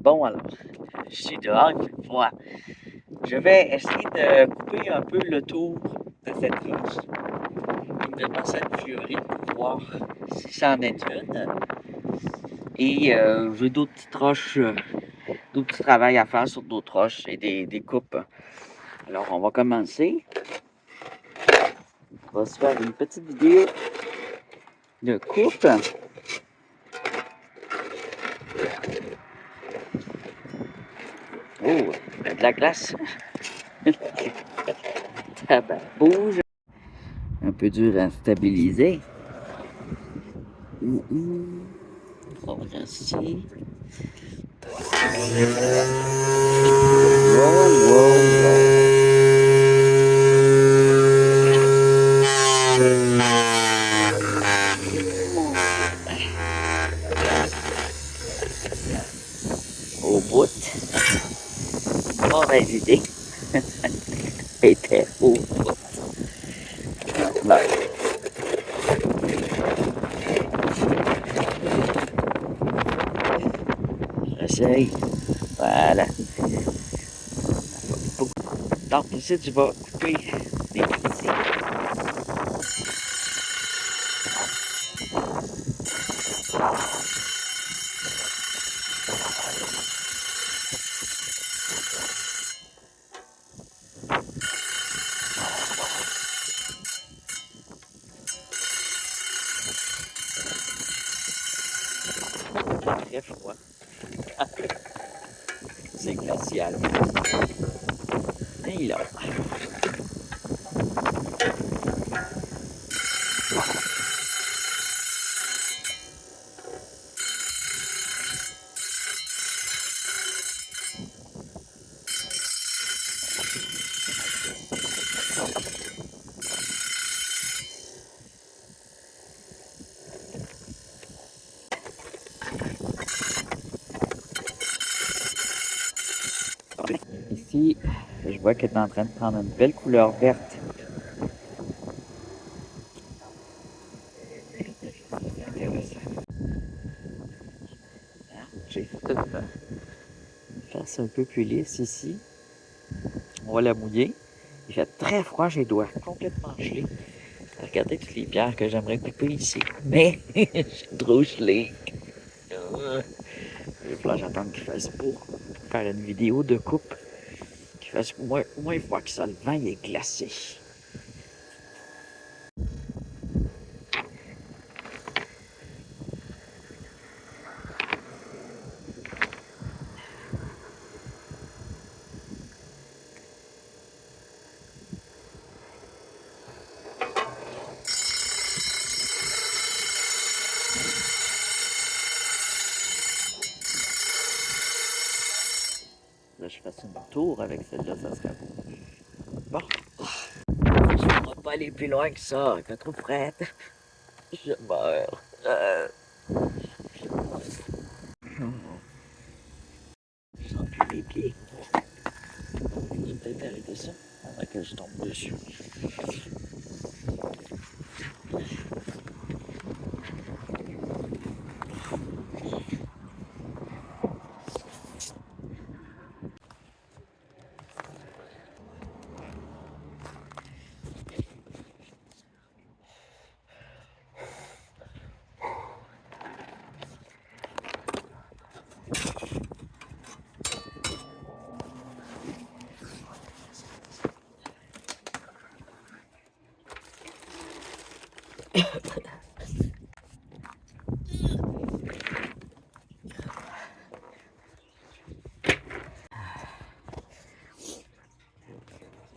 Bon, alors, je suis dehors, il fait froid. Je vais essayer de couper un peu le tour de cette roche. Évidemment, cette fleurie pour voir si ça en est une. Et j'ai d'autres petites roches, d'autres petits travails à faire sur d'autres roches et des coupes. Alors, on va commencer. On va se faire une petite vidéo de coupe. Oh, il y a de la glace. Tabac bouge. Un peu dur à stabiliser. On va ici. Au bout. Mauvaise idée. Était au bout. Là. J'essaye. Voilà. Donc ici, tu vas couper des petits. Très froid. C'est glacial. Et là. Ici, je vois qu'elle est en train de prendre une belle couleur verte. C'est intéressant. J'ai fait une face un peu plus lisse ici. On va la mouiller. Il fait très froid, j'ai les doigts complètement gelés. Regardez toutes les pierres que j'aimerais couper ici. Mais j'ai trop gelé. Il va falloir que j'attende qu'il fasse beau pour faire une vidéo de coupe. Qu'il fasse moins froid que ça. Le vent il est glacé. Là, je fasse une tour avec celle-là, ça serait beau. Bon. Je ne pourrais pas aller plus loin que ça. Il fait trop frais. Je meurs. Je sens plus les pieds. Je vais peut-être arrêter ça avant que je tombe dessus.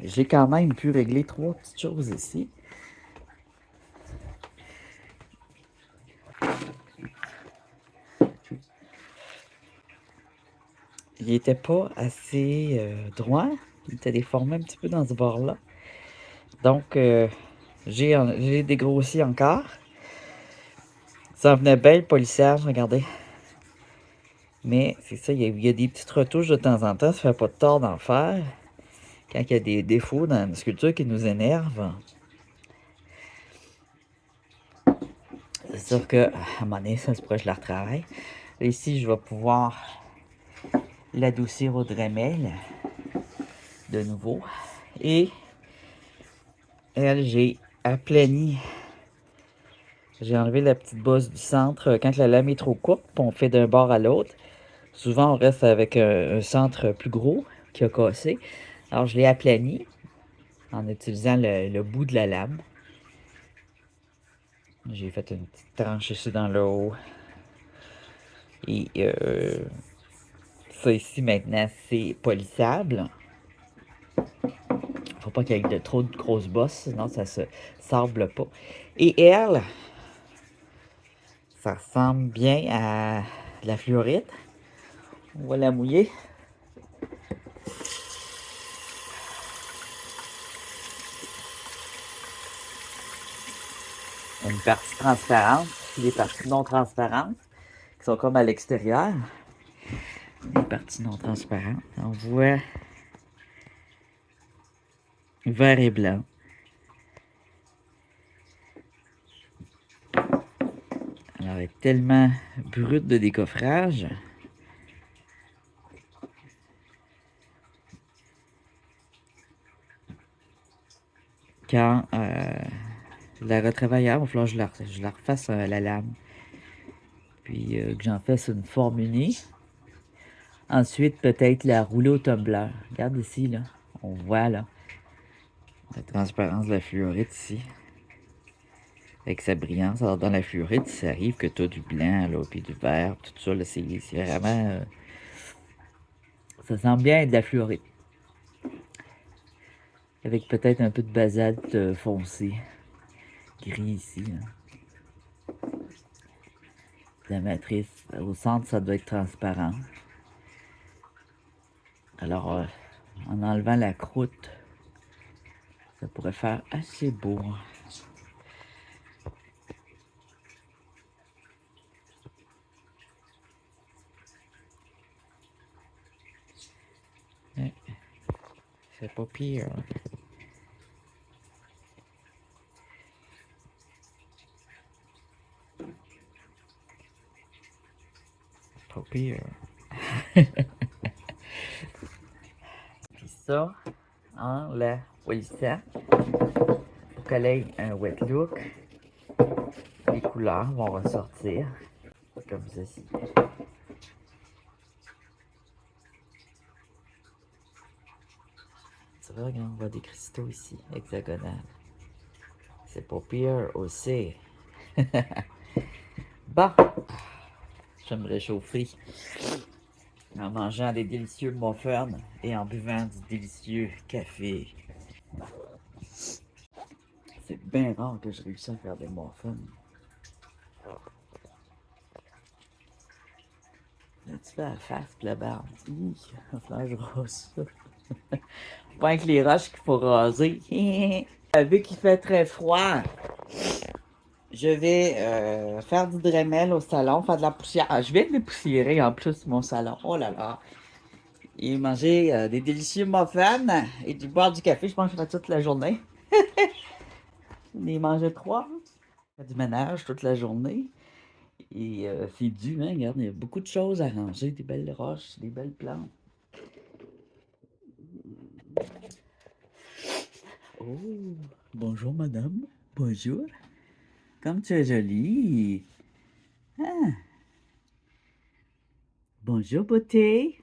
J'ai quand même pu régler trois petites choses ici. Il n'était pas assez droit. Il était déformé un petit peu dans ce bord-là. Donc, j'ai dégrossi encore. Ça en venait belle polissage, regardez. Mais c'est ça, il y a des petites retouches de temps en temps. Ça fait pas de tort d'en faire. Quand il y a des défauts dans la sculpture qui nous énervent. C'est sûr qu'à un moment donné, ça se pourrait que je la retravaille. Là, ici, je vais pouvoir l'adoucir au Dremel de nouveau. Et elle, j'ai aplani. J'ai enlevé la petite bosse du centre quand la lame est trop courte, puis on fait d'un bord à l'autre. Souvent, on reste avec un centre plus gros qui a cassé. Alors, je l'ai aplani en utilisant le bout de la lame. J'ai fait une petite tranche ici dans le haut. Et ça ici, maintenant, c'est polissable. Faut pas qu'il y ait de trop de grosses bosses, sinon ça se sable pas. Et elle, ça ressemble bien à de la fluorite. On va la mouiller. Une partie transparente, des parties non transparentes, qui sont comme à l'extérieur. Les parties non transparentes, on voit vert et blanc. Alors, elle est tellement brute de décoffrage. Quand la retravailleur, il va falloir que je la refasse la lame. Puis que j'en fasse une forme unie. Ensuite, peut-être la rouler au tumbleur. Regarde ici, là. On voit, là, la transparence de la fluorite ici. Avec sa brillance. Alors, dans la fluorite, ça arrive que tu as du blanc, là, puis du vert, tout ça, là, c'est vraiment... ça sent bien être de la fluorite. Avec peut-être un peu de basalte foncé. Gris ici, là. La matrice. Au centre, ça doit être transparent. Alors, en enlevant la croûte, ça pourrait faire assez beau. Ouais, c'est pas pire. Pas pire. Puis ça, en la polissant, pour qu'elle ait un wet look, les couleurs vont ressortir comme ceci. Tu vois, regarde, on voit des cristaux ici, hexagonales. C'est pas pire aussi. Bon, je vais me réchauffer en mangeant des délicieux muffins et en buvant du délicieux café. C'est bien rare que je réussisse à faire des muffins. Là, tu fais la face pis la barbe. Hi, il va falloir que je rase ça. Pas avec les roches qu'il faut raser. Vu qu'il fait très froid, je vais faire du Dremel au salon, faire de la poussière. Ah, je viens de dépoussiérer en plus mon salon. Oh là là. Et manger des délicieux muffins et du boire du café. Je pense que je ferai toute la journée. J'en ai mangé 3. Je fais du ménage toute la journée. Et c'est dû, hein. Regarde, il y a beaucoup de choses à ranger. Des belles roches, des belles plantes. Oh, bonjour madame. Bonjour. Comme tu es jolie. Ah. Bonjour beauté.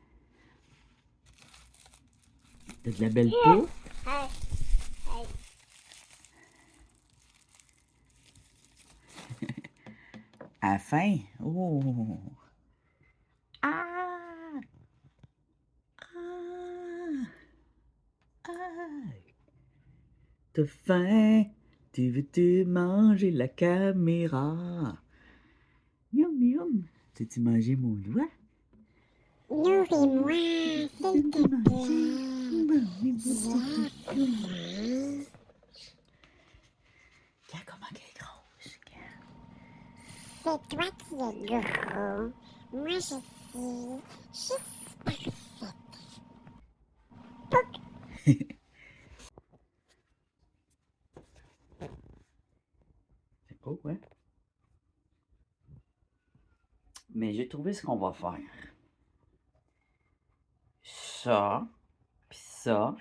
T'as de la belle peau. À la fin. Oh. Ah. Ah. Ah. T'as faim. Tu veux-tu manger la caméra? Miam miam. Veux-tu manger mon doigt? Nourris-moi, s'il te plaît. Regarde comment elle est grosse. C'est toi qui es gros. Moi, je suis juste parfaite. C'est beau, hein? Mais j'ai trouvé ce qu'on va faire. ça, puis ça,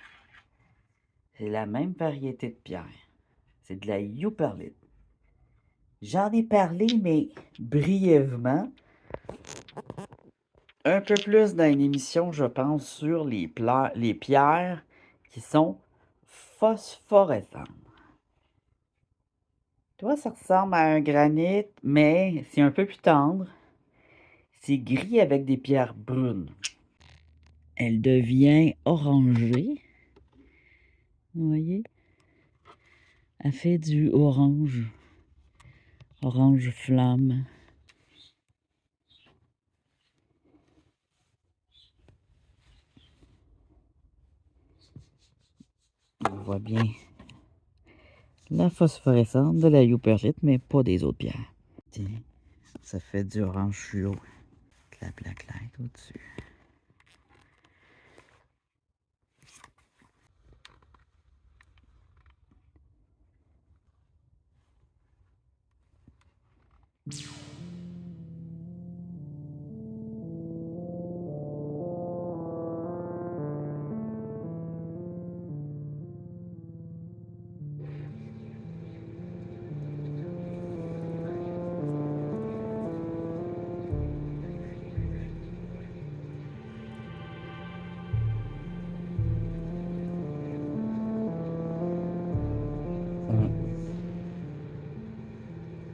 c'est la même variété de pierre. C'est de la youperlite. J'en ai parlé, mais brièvement. Un peu plus dans une émission, je pense, sur les pierres qui sont phosphorescentes. Toi, ça ressemble à un granit, mais c'est un peu plus tendre. C'est gris avec des pierres brunes. Elle devient orangée. Vous voyez? Elle fait du orange. Orange flamme. On voit bien la phosphorescente de la youperlite, mais pas des autres pierres. Tiens, ça fait du orange fluo. La black light au-dessus.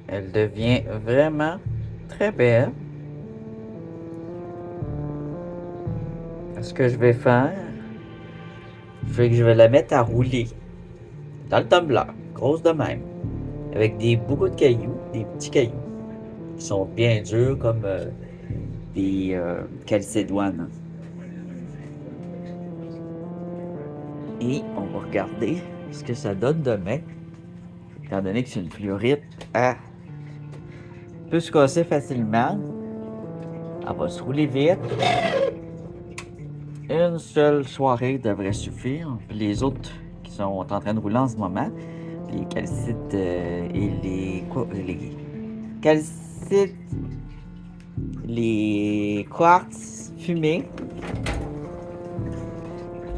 Elle devient vraiment très belle. Ce que je vais faire, c'est que je vais la mettre à rouler dans le tumbler, grosse de même, avec beaucoup de cailloux, des petits cailloux, qui sont bien durs comme des calcédoines. Et on va regarder ce que ça donne demain, étant donné que c'est une fluorite, elle peut se casser facilement. Elle va se rouler vite. Une seule soirée devrait suffire. Puis les autres qui sont en train de rouler en ce moment, les calcites et les calcites, les quartz fumés.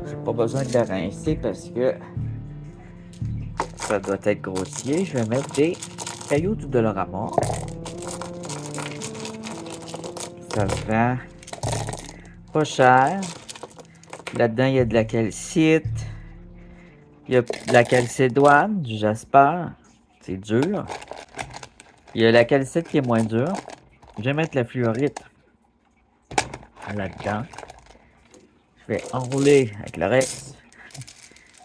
J'ai pas besoin de la rincer parce que ça doit être grossier. Je vais mettre des cailloux du Dolorama. Ça se vend pas cher. Là-dedans, il y a de la calcite. Il y a de la calcédoine, du jasper. C'est dur. Il y a la calcite qui est moins dure. Je vais mettre la fluorite là-dedans. Je vais enrouler avec le reste.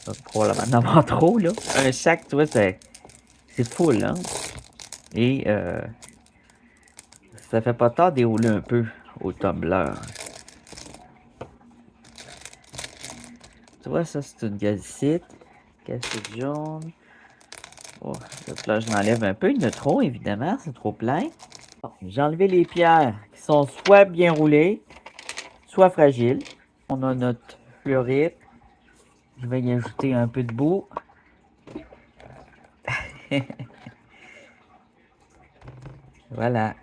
Ça va probablement en avoir trop, là. Un sac, tu vois, c'est full, hein. Et ça fait pas tard de dérouler un peu au tumbler. Tu vois, ça, c'est une calcite. Calcite jaune. Oh, là, je l'enlève un peu. Il y en a trop, évidemment. C'est trop plein. Bon, j'ai enlevé les pierres qui sont soit bien roulées, soit fragiles. On a notre fluorite. Je vais y ajouter un peu de boue. Voilà.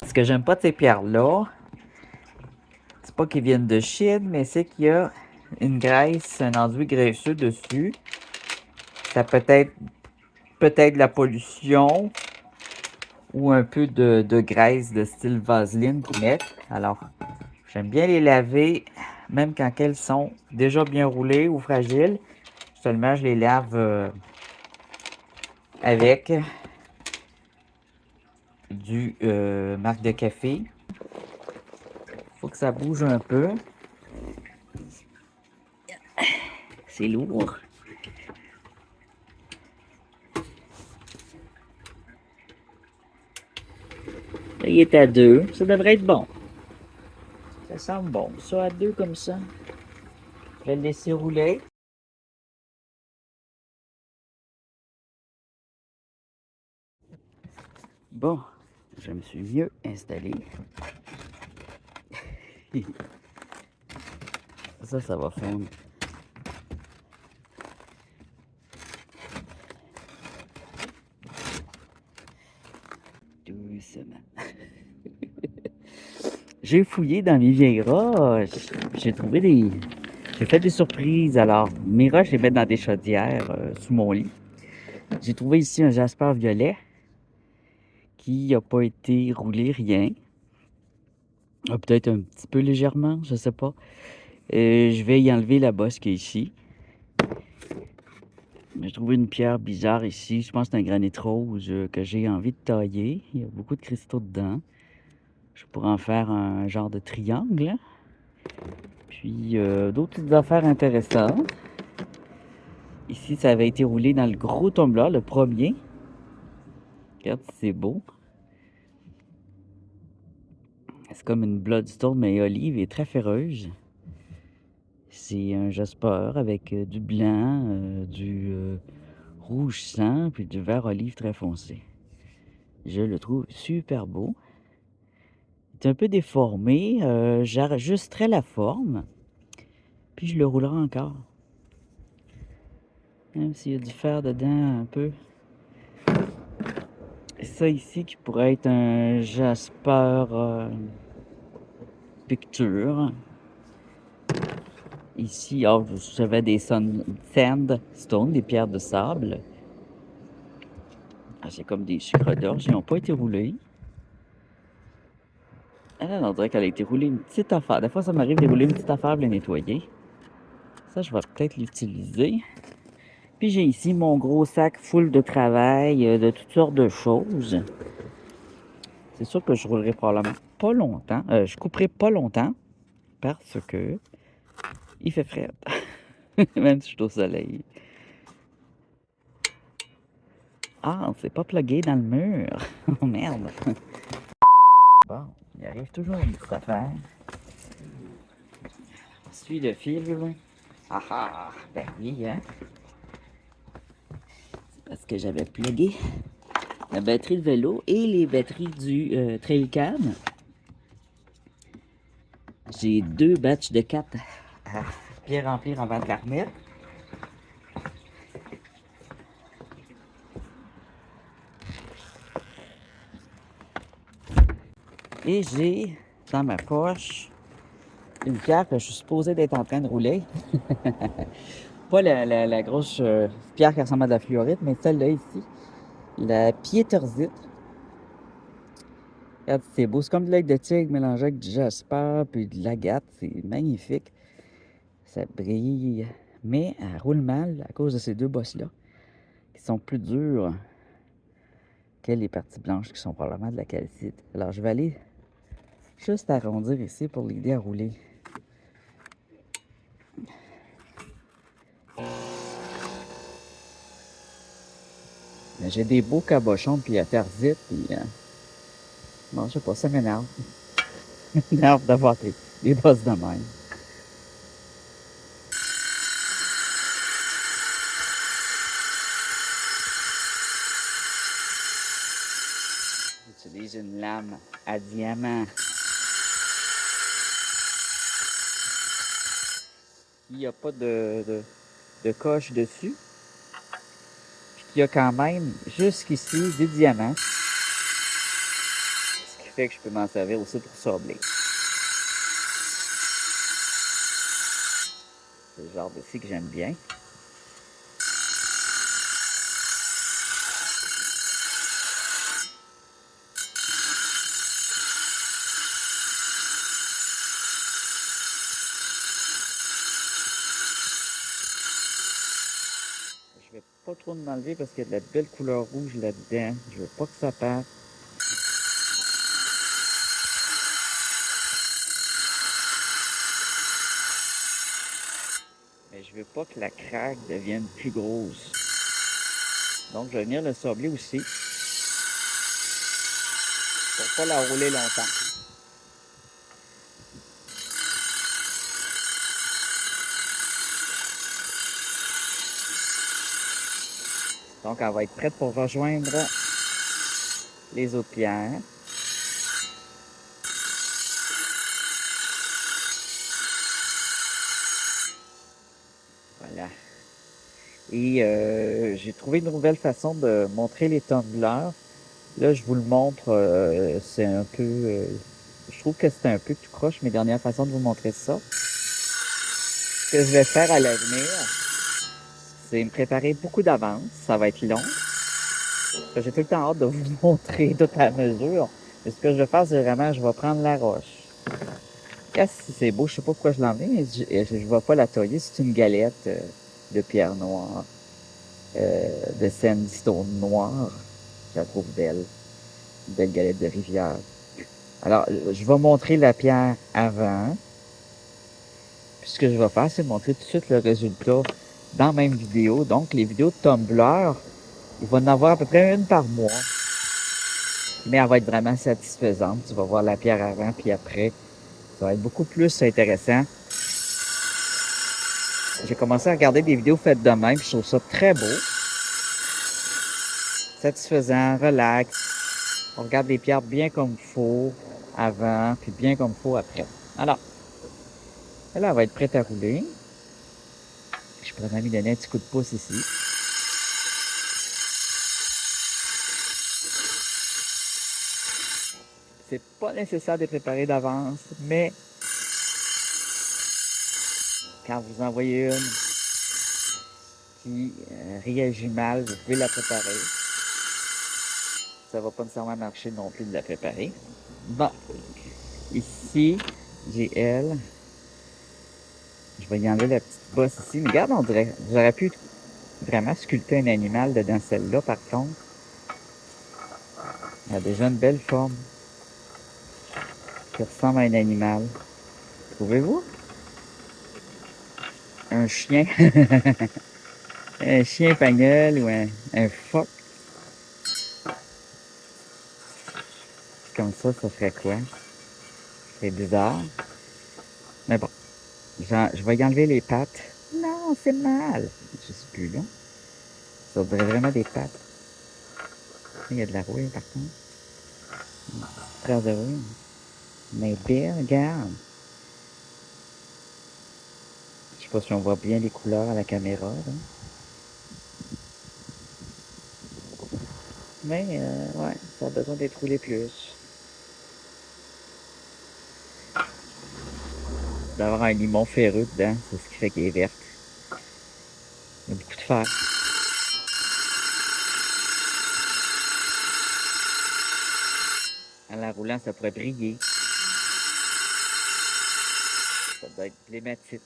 Ce que j'aime pas de ces pierres-là, c'est pas qu'ils viennent de Chine, mais c'est qu'il y a une graisse, un enduit graisseux dessus. Ça peut être de la pollution ou un peu de graisse de style vaseline qu'ils mettent. Alors, j'aime bien les laver, même quand elles sont déjà bien roulées ou fragiles. Seulement, je les lave avec du marque de café. Faut que ça bouge un peu. C'est lourd. Là, il est à 2. Ça devrait être bon. Ça semble bon. Ça à 2 comme ça. Je vais le laisser rouler. Bon, je me suis mieux installé. Ça va fondre. Doucement. J'ai fouillé dans mes vieilles roches. J'ai trouvé des... J'ai fait des surprises. Alors, mes roches, je les mets dans des chaudières sous mon lit. J'ai trouvé ici un jasper violet qui n'a pas été roulé, rien. Ah, peut-être un petit peu légèrement, je sais pas. Je vais y enlever la bosse qui est ici. J'ai trouvé une pierre bizarre ici. Je pense que c'est un granit rose que j'ai envie de tailler. Il y a beaucoup de cristaux dedans. Je pourrais en faire un genre de triangle. Puis d'autres petites affaires intéressantes. Ici, ça avait été roulé dans le gros tumbler, le premier. Regarde, c'est beau. C'est comme une Bloodstone, mais olive et très ferreuse. C'est un jasper avec du blanc, du rouge sang, puis du vert olive très foncé. Je le trouve super beau. Il est un peu déformé. J'ajusterai la forme, puis je le roulerai encore. Même s'il y a du fer dedans un peu. Ça ici qui pourrait être un jasper picture. Ici, oh, j'avais des sandstone, des pierres de sable. Ah, c'est comme des sucres d'orge. Ils n'ont pas été roulés. Ah, on dirait qu'elle a été roulée une petite affaire. Des fois, ça m'arrive de rouler une petite affaire pour la nettoyer. Ça, je vais peut-être l'utiliser. Puis j'ai ici mon gros sac full de travail, de toutes sortes de choses. C'est sûr que je roulerai probablement pas longtemps. Je couperai pas longtemps parce que il fait frais. Même si je suis au soleil. Ah, on s'est pas plugué dans le mur. Oh merde. Bon, il arrive toujours une petite affaire. Suis le fil. Ah ah, ben oui, hein. C'est parce que j'avais plugué la batterie de vélo et les batteries du Trailcam. J'ai 2 batchs de 4 à bien remplir avant de la remettre. Et j'ai dans ma poche une pierre que je suis supposé d'être en train de rouler. Pas la grosse pierre qui ressemble à de la fluorite, mais celle-là ici, la piétersite. Regarde, c'est beau. C'est comme de l'œil de tigre mélangé avec du jasper puis de l'agate. C'est magnifique. Ça brille. Mais elle roule mal à cause de ces deux bosses-là, qui sont plus dures que les parties blanches qui sont probablement de la calcite. Alors, je vais aller juste arrondir ici pour l'aider à rouler. J'ai des beaux cabochons puis à faire zip, puis bon, je sais pas, ça m'énerve. Ça m'énerve d'avoir des bosses de même. J'utilise une lame à diamant. Il n'y a pas de coche dessus. Puis qu'il y a quand même jusqu'ici du diamant. Ce qui fait que je peux m'en servir aussi pour sabler. C'est le genre de scie que j'aime bien. Je vais pas trop m'enlever parce qu'il y a de la belle couleur rouge là-dedans. Je veux pas que ça parte. Mais je veux pas que la craque devienne plus grosse. Donc je vais venir le sabler aussi. Pour pas la rouler longtemps. Donc elle va être prête pour rejoindre les autres pierres. Voilà. Et j'ai trouvé une nouvelle façon de montrer les tumblers. Là, je vous le montre, c'est un peu... je trouve que c'est un peu tout croche mes dernières façons de vous montrer ça. Ce que je vais faire à l'avenir, c'est me préparer beaucoup d'avance. Ça va être long. J'ai tout le temps hâte de vous montrer tout à mesure. Mais ce que je vais faire, c'est vraiment, je vais prendre la roche. Qu'est-ce que c'est beau, je sais pas pourquoi je l'en ai, mais je vais pas la tailler. C'est une galette de pierre noire, de sandstone noir. Je la trouve belle. Une belle galette de rivière. Alors, je vais montrer la pierre avant. Puis ce que je vais faire, c'est montrer tout de suite le résultat dans la même vidéo. Donc, les vidéos de Tumblr, il va en avoir à peu près une par mois. Mais elle va être vraiment satisfaisante. Tu vas voir la pierre avant puis après. Ça va être beaucoup plus intéressant. J'ai commencé à regarder des vidéos faites de même, puis je trouve ça très beau. Satisfaisant, relax. On regarde les pierres bien comme il faut avant, puis bien comme il faut après. Alors, là, elle va être prête à rouler. Je pourrais même lui donner un petit coup de pouce ici. C'est pas nécessaire de les préparer d'avance, mais quand vous en voyez une qui réagit mal, vous pouvez la préparer. Ça va pas nécessairement marcher non plus de la préparer. Bon, ici, j'ai elle. Je vais y enlever la petite bosse ici. Mais regarde, on dirait, j'aurais pu vraiment sculpter un animal dedans celle-là, par contre. Elle a déjà une belle forme qui ressemble à un animal. Trouvez-vous? Un chien. Un chien pagnol ou un phoque. Comme ça ferait quoi? C'est bizarre. Mais bon, je vais y enlever les pattes. Non, c'est mal. Je sais plus là. Ça dirait vraiment des pattes. Il y a de la rouille par contre. Très de rouille. Mais belle, regarde. Je sais pas si on voit bien les couleurs à la caméra. Là. Mais ouais, ça a besoin d'être roulé plus. D'avoir un limon ferreux dedans, c'est ce qui fait qu'elle est verte. Il y a beaucoup de fer. En la roulant, ça pourrait briller. Ça doit être de l'hématite.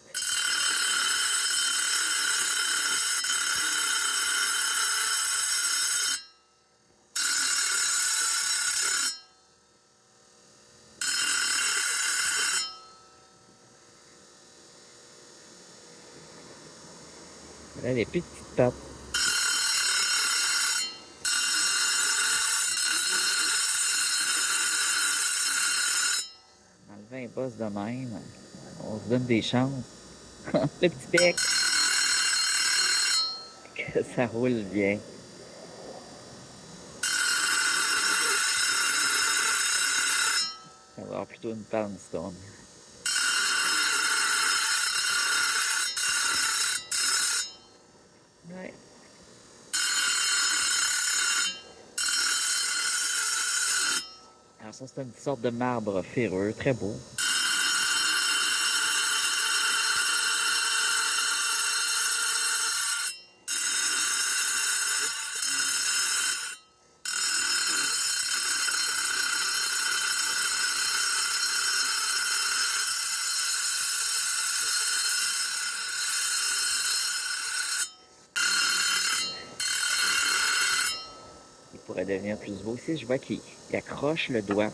Là, les petites pattes. Enlever un boss de même, on se donne des chances. Le petit bec. Que ça roule bien. Ça va avoir plutôt une palme stone. Ouais. Alors ça, c'est une sorte de marbre ferreux, très beau. Il pourrait devenir plus beau aussi. Je vois qu'il accroche le doigt.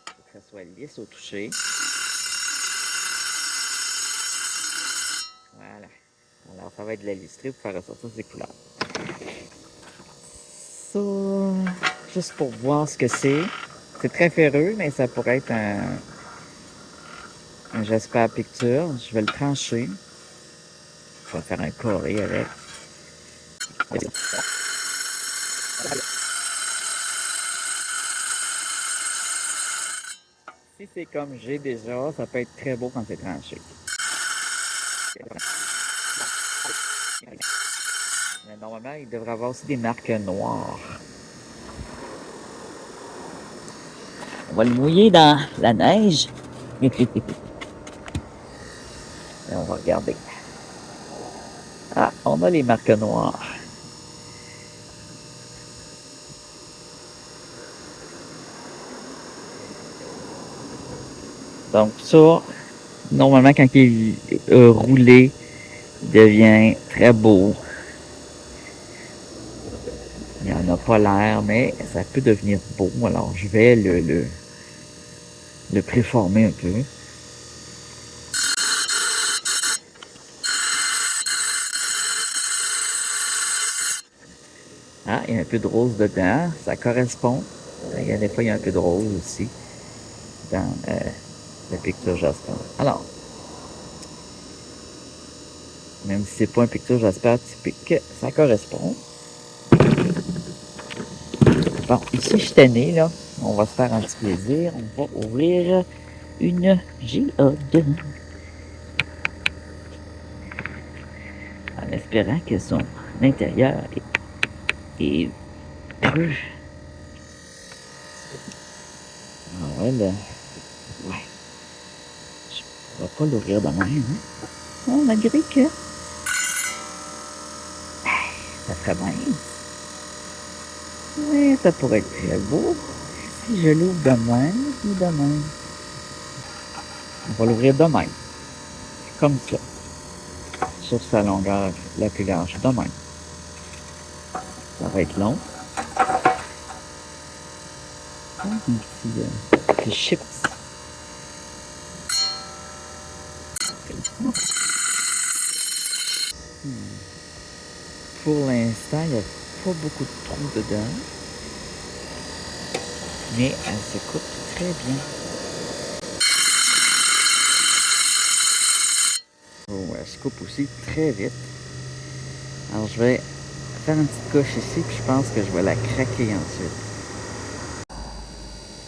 Pour que ça soit lisse au toucher. Voilà. Alors, ça va être de la listrer pour faire ressortir ses couleurs. Ça, juste pour voir ce que c'est. C'est très ferreux, mais ça pourrait être un Jasper Picture. Je vais le trancher. Je vais faire un carré avec. Si c'est comme j'ai déjà, ça peut être très beau quand c'est tranché. Normalement, il devrait avoir aussi des marques noires. On va le mouiller dans la neige. Et on va regarder. Ah, on a les marques noires. Donc ça, normalement, quand il est roulé, il devient très beau. Il n'y en a pas l'air, mais ça peut devenir beau. Alors, je vais le préformer un peu. Ah, il y a un peu de rose dedans. Ça correspond. Il y a des fois, il y a un peu de rose aussi dans la picture Jasper. Alors, même si c'est pas un picture Jasper typique, ça correspond. Bon, ici, je suis tanné, là. On va se faire un petit plaisir. On va ouvrir une géode. En espérant que son intérieur est creux. Ah ouais, là. Ouais. Je ne vais pas l'ouvrir de même, hein. Oh, malgré que ça serait bien. Ouais, ça pourrait être très beau. Si je l'ouvre de même ou de même. On va l'ouvrir de même. Comme ça. Sur sa longueur la plus large. De même. Ça va être long. Un petit chips. Pour l'instant, il n'y a pas beaucoup de trous dedans. Mais elle se coupe très bien. Oh, elle se coupe aussi très vite. Alors je vais faire une petite coche ici, puis je pense que je vais la craquer ensuite.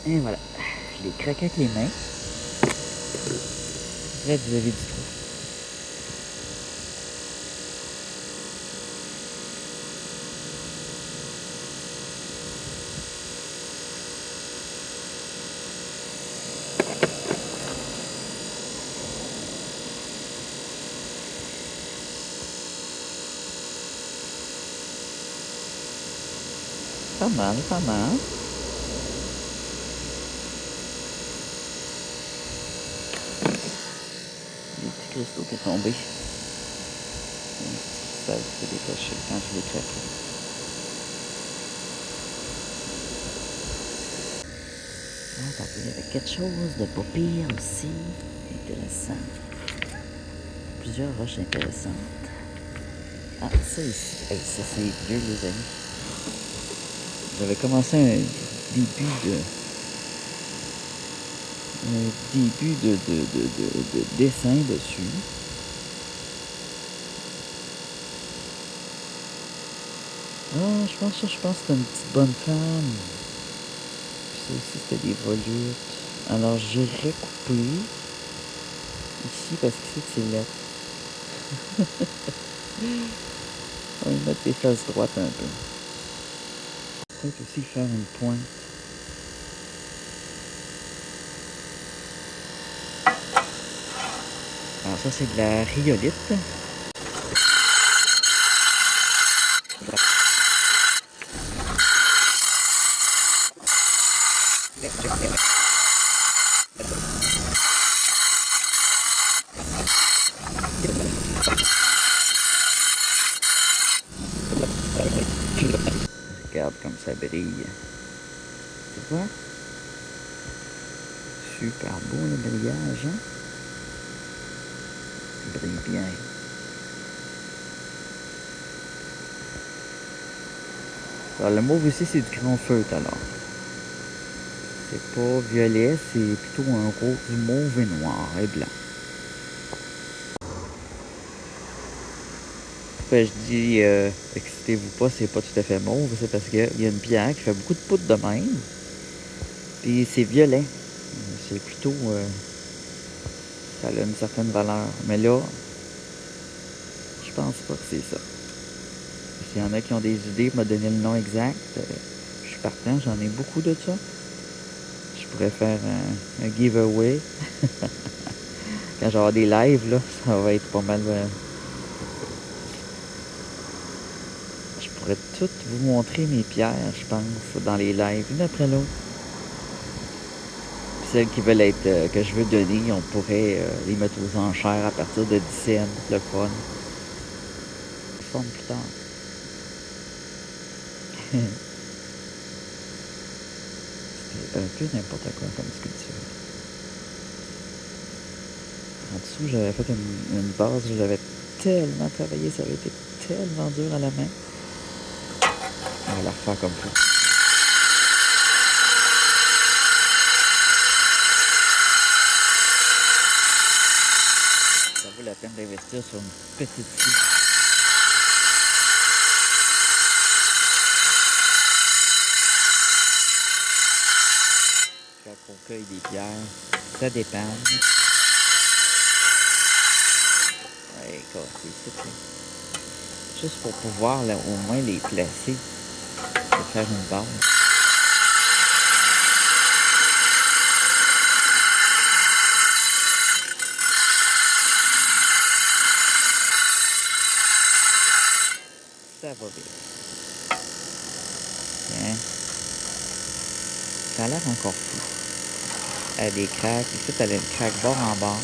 Et voilà. Je l'ai craqué avec les mains. Près vis-à-vis du trou. Pas mal, pas mal. Les petits cristaux qui sont tombés. Ça s'est détaché quand je l'ai craqué. Ah, tantôt, il y avait quelque chose de pas pire aussi. Intéressant. Plusieurs roches intéressantes. Ah, ça ici. Hey, ça c'est vieux, les amis. J'avais commencé un début de dessin dessus. Ah, je pense que c'était une petite bonne femme. Puis ça aussi, c'était des volutes. Alors, j'ai recoupé ici parce que c'est là. On va mettre les faces droites un peu. Peut-être aussi faire une pointe. Alors ça, c'est de la rhyolite. Regarde comme ça brille. Tu vois? Super beau le brillage, hein? Il brille bien. Alors, le mauve ici, c'est du grand feutre, alors. C'est pas violet, c'est plutôt un rose mauve et noir et blanc. Pourquoi je dis excitez-vous pas, c'est pas tout à fait mauve, c'est parce qu'il y a une pierre qui fait beaucoup de poudre de même. Puis c'est violet. C'est plutôt. Ça a une certaine valeur. Mais là, je pense pas que c'est ça. S'il y en a qui ont des idées, me donner le nom exact, je suis partant, j'en ai beaucoup de ça. Je pourrais faire un giveaway. Quand j'aurai des lives, là, ça va être pas mal. Je pourrais toutes vous montrer mes pierres, je pense, dans les lives, une après l'autre. Puis celles qui veulent être, que je veux donner, on pourrait les mettre aux enchères à partir de 10 cents, le fun. Fun plus tard. C'était un peu n'importe quoi comme sculpture. En dessous, j'avais fait une base, je l'avais tellement travaillé, ça avait été tellement dur à la main. On va la refaire comme ça. Ça vaut la peine d'investir sur une petite scie. Quand on cueille des pierres, ça dépanne. Ouais, c'est ici, juste pour pouvoir là, au moins les placer et faire une base. Ça va bien. Hein? Ça a l'air encore fou. Elle a des craques. Ici, elle a une craque bord en bord.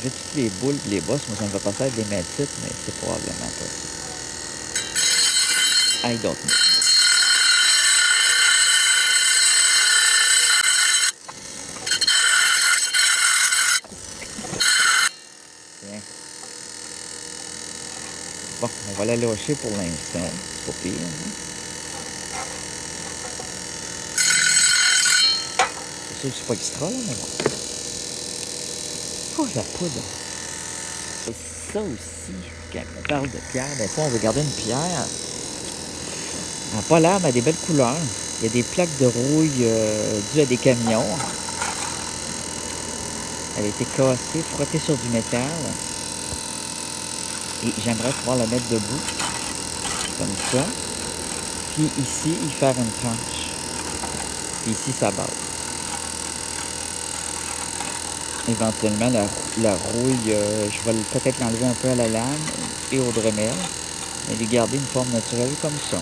Vu toutes les boules et les bosses, moi ça me fait passer avec des métites, mais c'est probablement pas ça. I don't know. Tiens. Bon, on va la lâcher pour l'instant. C'est pas pire. Hein? C'est sûr que c'est pas extra, là, mais bon. Oh, la poudre. Ça aussi, quand on parle de pierre, des fois on veut garder une pierre. Elle n'a pas l'air, mais elle a des belles couleurs. Il y a des plaques de rouille dues à des camions. Elle a été cassée, frottée sur du métal. Et j'aimerais pouvoir la mettre debout, comme ça. Puis ici, y faire une tranche. Puis ici, sa base. Éventuellement, la rouille, je vais peut-être l'enlever un peu à la lame et au Dremel, mais lui garder une forme naturelle comme ça.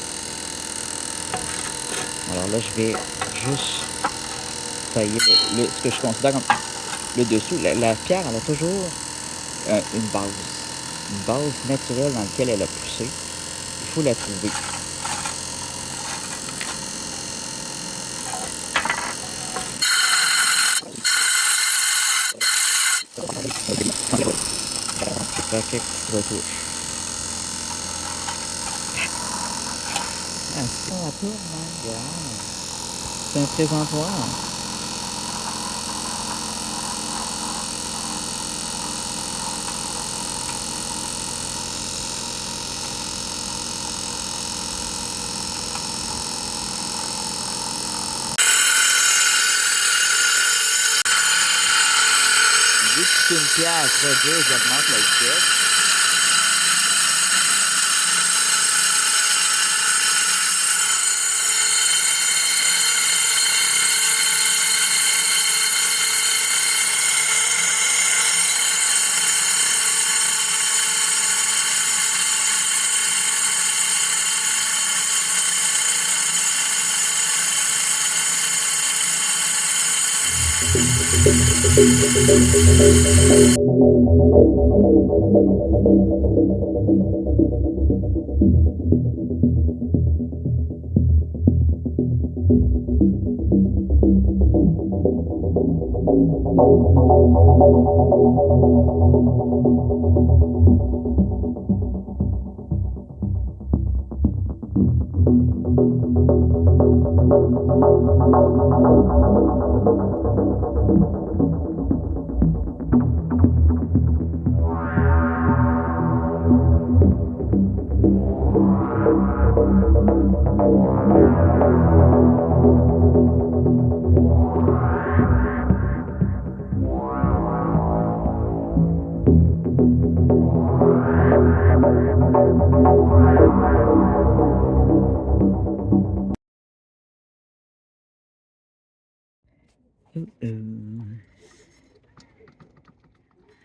Alors là, je vais juste tailler ce que je considère comme le dessous. La pierre, elle a toujours une base. Une base naturelle dans laquelle elle a poussé. Il faut la trouver. Faire quelques petites retouches. Ah, c'est pas la tour, man. Regarde. C'est un présentoir. Vu que c'est une pierre très dure, j'augmente la vitesse.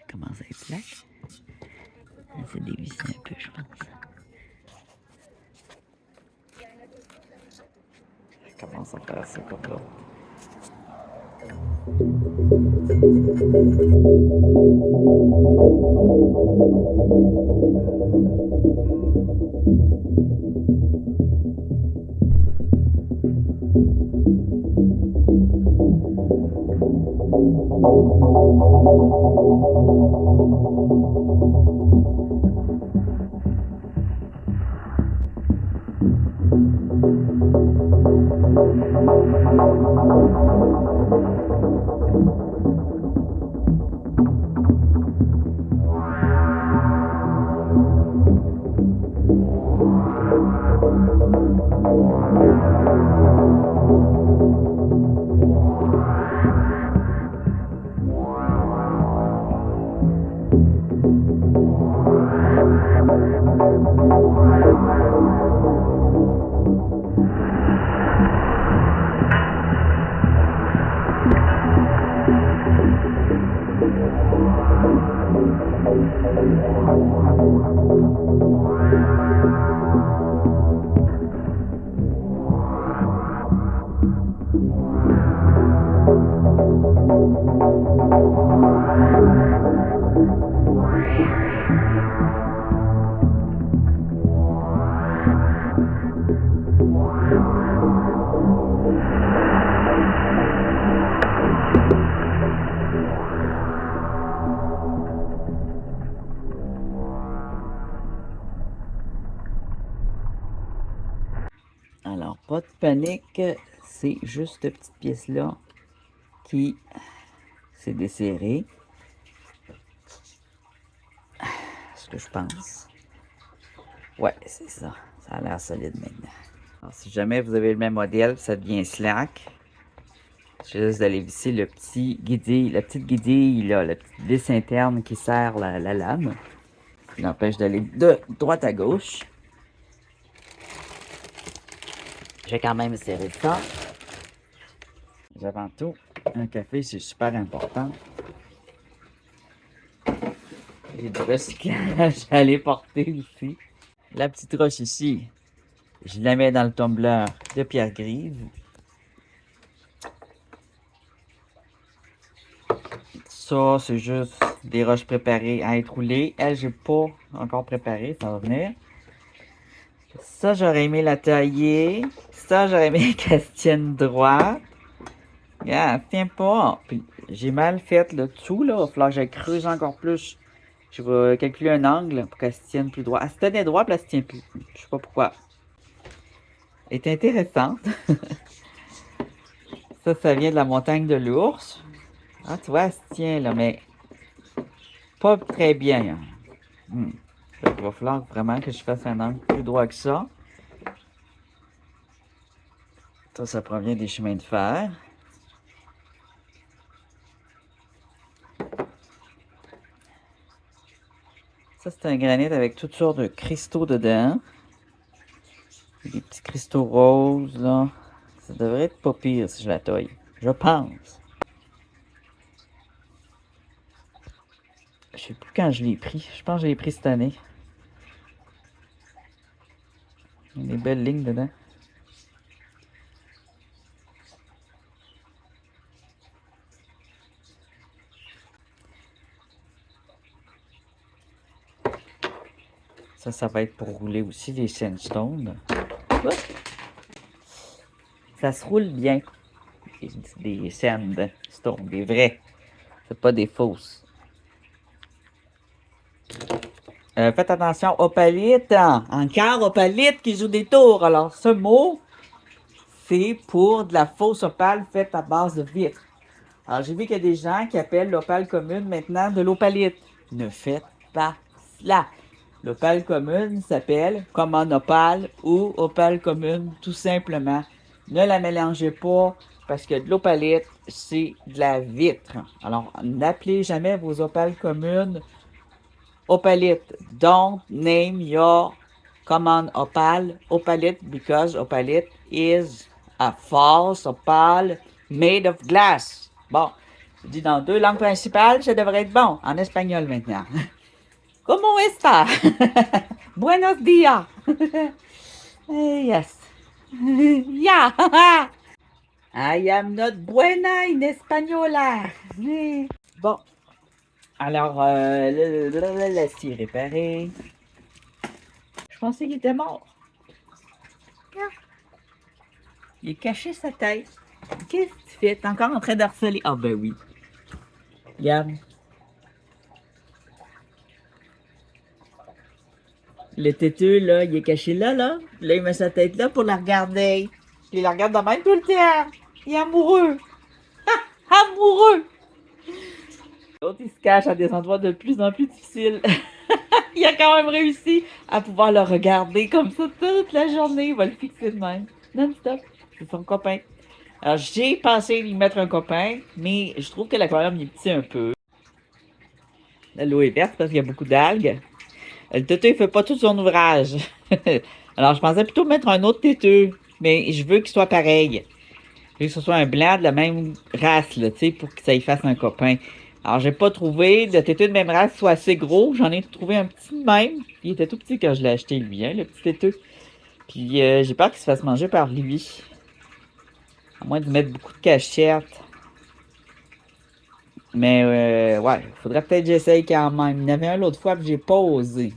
Commence à être plaque. Elle s'est dévissée un peu, je pense. Elle commence à faire ça comme l'autre. Alors, pas de panique, c'est juste cette petite pièce-là qui s'est desserrée. Ce que je pense. Ouais, c'est ça. Ça a l'air solide maintenant. Alors, si jamais vous avez le même modèle, ça devient slack. C'est juste d'aller visser le petit guidille, la petite guidille, là, la petite vis interne qui serre la lame. Qui l'empêche d'aller de droite à gauche. Je vais quand même serrer ça. Avant tout, un café, c'est super important. J'ai du recyclage à aller porter ici. La petite roche ici, je la mets dans le tumbler de pierre grise. Ça, c'est juste des roches préparées à être roulées. Elle, j'ai pas encore préparé, ça va venir. Ça, j'aurais aimé la tailler. Ça, j'aurais aimé qu'elle se tienne droite. Regarde, elle tient pas. Puis, j'ai mal fait le dessous, là. Il va falloir que je creuse encore plus. Je vais calculer un angle pour qu'elle se tienne plus droit. Elle se tenait droite, puis elle se tient plus. Je sais pas pourquoi. Elle est intéressante. Ça vient de la montagne de l'ours. Ah, tu vois, elle se tient, là, mais pas très bien. Il va falloir vraiment que je fasse un angle plus droit que ça. Ça provient des chemins de fer. Ça, c'est un granit avec toutes sortes de cristaux dedans. Des petits cristaux roses, là. Ça devrait être pas pire si je la taille. Je pense. Je sais plus quand je l'ai pris. Je pense que je l'ai pris cette année. Il y a des belles lignes dedans. Ça va être pour rouler aussi les sandstones. Ça se roule bien. Des sandstones, des vrais. C'est pas des fausses. Faites attention, opalite, hein? Encore opalite qui joue des tours. Alors, ce mot, c'est pour de la fausse opale faite à base de vitre. Alors, j'ai vu qu'il y a des gens qui appellent l'opale commune maintenant de l'opalite. Ne faites pas cela. L'opale commune s'appelle common opale ou opale commune tout simplement. Ne la mélangez pas parce que de l'opalite, c'est de la vitre. Alors, n'appelez jamais vos opales communes opalite. Don't name your common opalite because opalite is a false opal made of glass. Bon, je dis dans 2 langues principales, ça devrait être bon. En espagnol maintenant. ¿Cómo está? Buenos días. Yes. Yeah. I am not buena en española. Bon. Alors, l'acier réparé. Je pensais qu'il était mort. Il a caché sa tête. Qu'est-ce que tu fais? T'es encore en train d'harceler? Ah ben oui. Regarde. Le têteux, là, il est caché là, là. Là, il met sa tête là pour la regarder. Il la regarde de même tout le temps. Il est amoureux. Ah, amoureux! L'autre, il se cache à des endroits de plus en plus difficiles. Il a quand même réussi à pouvoir le regarder comme ça toute la journée. Il va le fixer de même. Non-stop. C'est son copain. Alors, j'ai pensé lui mettre un copain, mais je trouve que l'aquarium il est petit un peu. L'eau est verte parce qu'il y a beaucoup d'algues. Le têteux, il fait pas tout son ouvrage. Alors, je pensais plutôt mettre un autre têteux, mais je veux qu'il soit pareil. Je veux que ce soit un blanc de la même race, là, tu sais, pour que ça y fasse un copain. Alors, j'ai pas trouvé de têteux de même race soit assez gros. J'en ai trouvé un petit de même. Il était tout petit quand je l'ai acheté, lui, hein, le petit têteux. Puis, j'ai peur qu'il se fasse manger par lui. À moins de mettre beaucoup de cachettes. Mais, ouais, faudrait peut-être que j'essaye quand même. Il y en avait un l'autre fois, puis j'ai pas osé.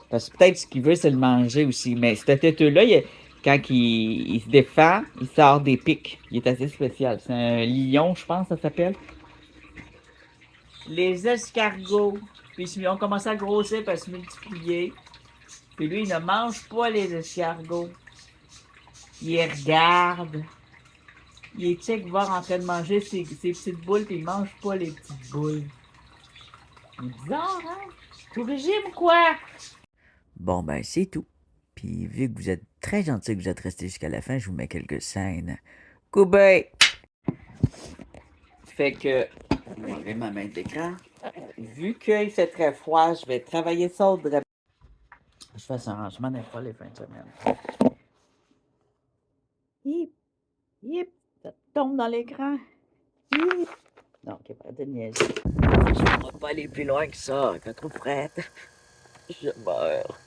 Parce que peut-être ce qu'il veut, c'est le manger aussi. Mais ce têteux-là, quand il se défend, il sort des pics. Il est assez spécial. C'est un lion, je pense, ça s'appelle. Les escargots. Puis ils ont commencé à grossir et à se multiplier. Puis lui, il ne mange pas les escargots. Il les regarde. Il est check voir en train de manger ses petites boules, puis il mange pas les petites boules. C'est bizarre, hein? Tout régime, quoi? Bon, ben, c'est tout. Puis, vu que vous êtes très gentil que vous êtes resté jusqu'à la fin, je vous mets quelques scènes. Coubé! Fait que, je vais enlever ma main d'écran. Vu qu'il fait très froid, je vais travailler ça autrement. Je fais un rangement des fois les fins de semaine. Yip, yip, ça tombe dans l'écran. Yip. Non, ok, pas de niaiser. Je ne vais pas aller plus loin que ça, quand trop frette. Je meurs.